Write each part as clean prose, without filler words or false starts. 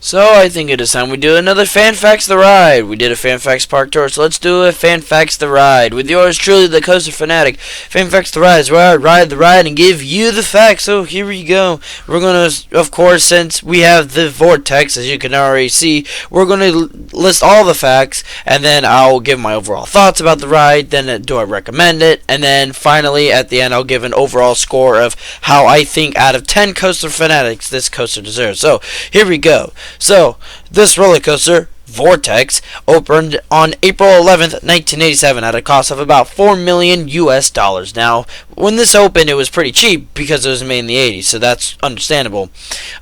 So I think it is time we do another Fan Facts the Ride. We did a Fan Facts Park Tour, so let's do a Fan Facts the Ride with yours truly, the Coaster Fanatic. Fan Facts the Ride is where I ride the ride and give you the facts. So here we go. We're gonna, of course, since we have the Vortex, as you can already see, we're gonna list all the facts, and then I'll give my overall thoughts about the ride. Then do I recommend it? And then finally, at the end, I'll give an overall score of how I think out of 10 Coaster Fanatics this coaster deserves. So here we go. So, this roller coaster, Vortex, opened on April 11th, 1987 at a cost of about $4 million US. Now, when this opened, it was pretty cheap because it was made in the 80s, so that's understandable.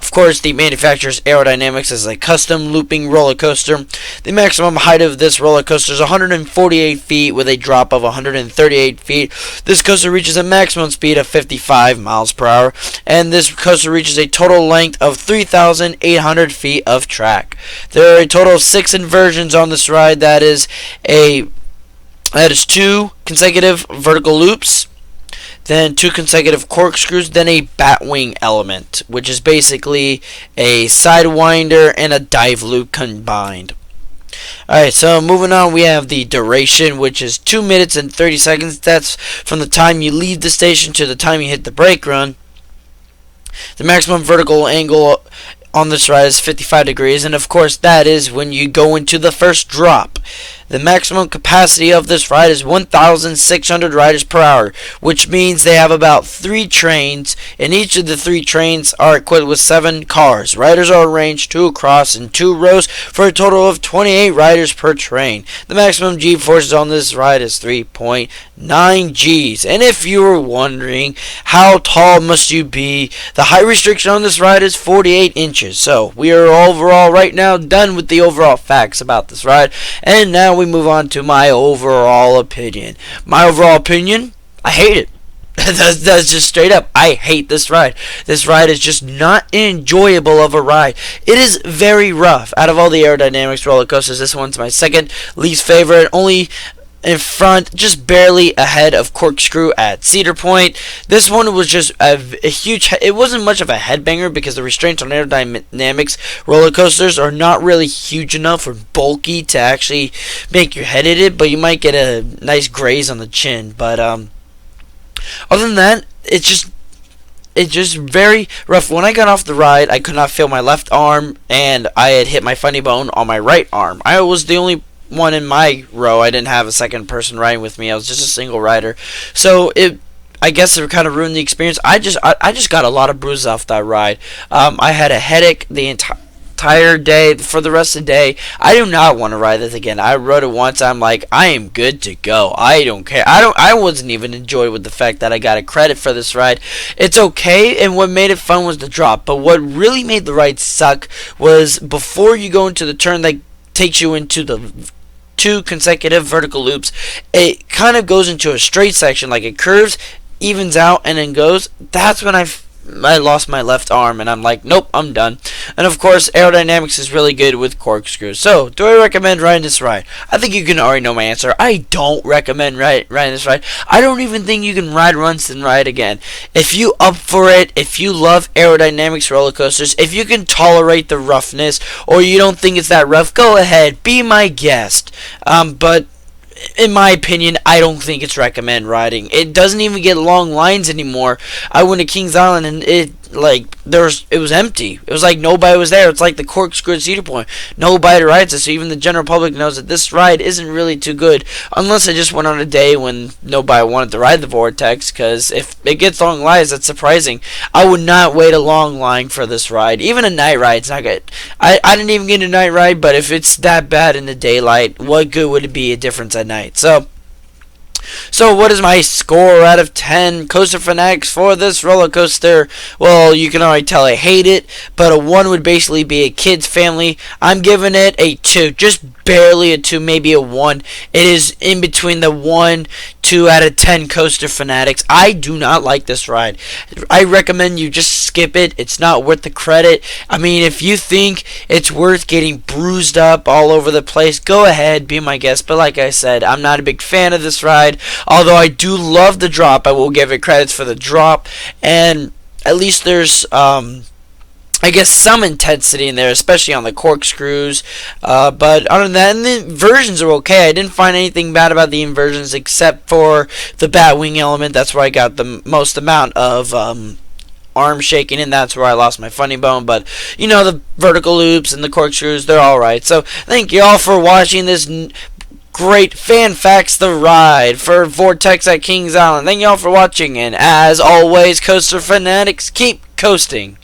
Of course, the manufacturer's aerodynamics is a custom looping roller coaster. The maximum height of this roller coaster is 148 feet with a drop of 138 feet. This coaster reaches a maximum speed of 55 miles per hour, and this coaster reaches a total length of 3,800 feet of track. There are a total of 6 inversions on this ride. That is 2 consecutive vertical loops, then 2 consecutive corkscrews, then a batwing element, which is basically a sidewinder and a dive loop combined. Alright, so moving on, we have the duration, which is 2 minutes and 30 seconds. That's from the time you leave the station to the time you hit the brake run. The maximum vertical angle on this ride is 55 degrees, and of course that is when you go into the first drop. The maximum capacity of this ride is 1,600 riders per hour, which means they have about 3 trains, and each of the 3 trains are equipped with 7 cars. Riders are arranged 2 across in 2 rows for a total of 28 riders per train. The maximum G-forces on this ride is 3.9 Gs. And if you were wondering how tall must you be, the height restriction on this ride is 48 inches. So we are overall right now done with the overall facts about this ride, and now we move on to my overall opinion. My overall opinion, I hate it. That's just straight up. I hate this ride. This ride is just not enjoyable of a ride. It is very rough. Out of all the aerodynamics roller coasters, this one's my second least favorite. Only in front, just barely ahead of Corkscrew at Cedar Point. This one was just a huge, it wasn't much of a headbanger because the restraints on aerodynamics roller coasters are not really huge enough or bulky to actually make your head hit it, but you might get a nice graze on the chin. But other than that, it's just very rough. When I got off the ride, I could not feel my left arm, and I had hit my funny bone on my right arm. I was the only one in my row. I didn't have a second person riding with me. I was just a single rider, so I guess it kind of ruined the experience. I just got a lot of bruises off that ride. I had a headache the entire day. For the rest of the day, I do not want to ride this again. I rode it once. I'm like, I am good to go. I don't care. I wasn't even enjoyed with the fact that I got a credit for this ride. It's okay, and what made it fun was the drop. But what really made the ride suck was before you go into the turn that takes you into the 2 consecutive vertical loops, it kind of goes into a straight section, like it curves, evens out, and then goes. That's when I lost my left arm, and I'm like, nope, I'm done. And of course, aerodynamics is really good with corkscrews. So, do I recommend riding this ride? I think you can already know my answer. I don't recommend riding this ride. I don't even think you can ride once and ride again. If you up for it, if you love aerodynamics roller coasters, if you can tolerate the roughness, or you don't think it's that rough, go ahead, be my guest. But in my opinion, I don't think it's recommend riding. It doesn't even get long lines anymore. I went to Kings Island and it was empty. It was like nobody was there. It's like the Corkscrew at Cedar Point. Nobody rides it, so even the general public knows that this ride isn't really too good, unless I just went on a day when nobody wanted to ride the Vortex, because if it gets long lines, that's surprising. I would not wait a long line for this ride. Even a night ride's not good. I didn't even get a night ride, but if it's that bad in the daylight, what good would it be a difference at night? So what is my score out of 10 Coaster Fanatics for this roller coaster? Well, you can already tell I hate it, but a 1 would basically be a kid's family. I'm giving it a 2, just barely a 2, maybe a 1. It is in between the 1, 2 out of 10 Coaster Fanatics. I do not like this ride. I recommend you just skip it. It's not worth the credit. I mean, if you think it's worth getting bruised up all over the place, go ahead, be my guest. But like I said, I'm not a big fan of this ride. Although I do love the drop, I will give it credits for the drop, and at least there's I guess some intensity in there, especially on the corkscrews. But other than that, and the inversions are okay. I didn't find anything bad about the inversions except for the batwing element. That's where I got the most amount of arm shaking, and that's where I lost my funny bone. But you know, the vertical loops and the corkscrews, they're alright. So thank you all for watching this great Fan Facts the Ride for Vortex at Kings Island. Thank you all for watching, and as always, Coaster Fanatics, keep coasting.